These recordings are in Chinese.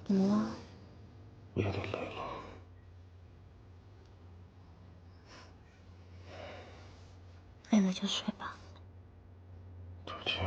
怎么了？我有点累了。累了就睡吧。对不起。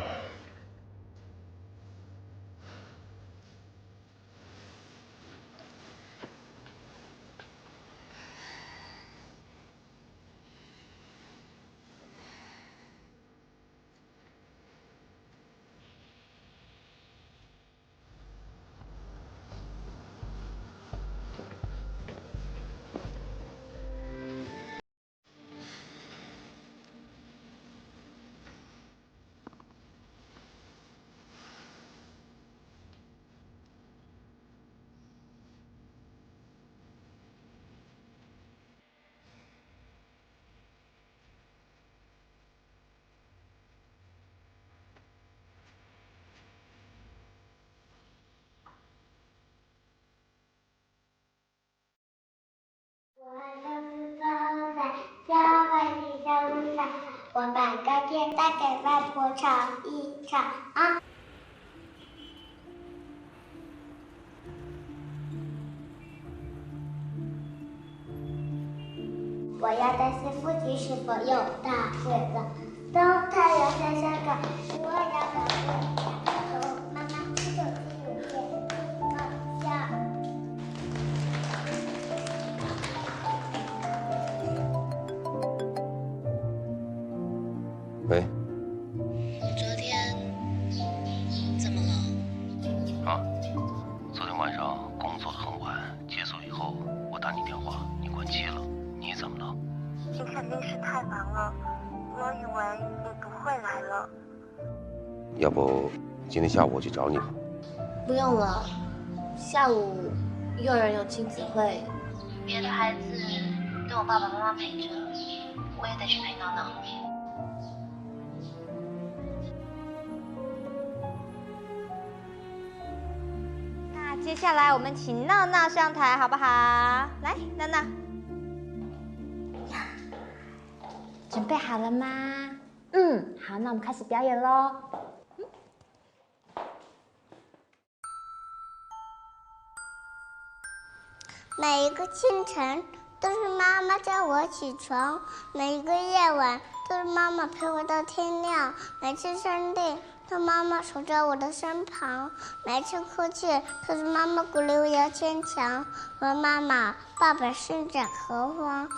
我把糕点带给外婆炒一炒啊。我要担心附近是否有大水了。当太陽下山岗，我要保護家頭。媽媽，這手機有電，放下。喂。昨天怎么了？啊，昨天晚上工作得很晚，结束以后我打你电话，你关机了。你怎么了？你肯定是太忙了，我以为你不会来了。要不今天下午我去找你吧。不用了，下午幼儿园有亲子会，别的孩子都有爸爸妈媽陪着，我也得去陪闹闹。那接下来我们請鬧鬧上台，好不好？來，鬧鬧，準備好了嗎？好，那我們開始表演嘍。每一個清晨都是媽媽叫我起床，每一個夜晚都是媽媽陪我到天亮，每次生病都是媽媽守在我的身旁，每次哭泣都是媽媽鼓勵我要堅強。我問媽媽，爸爸身在何方？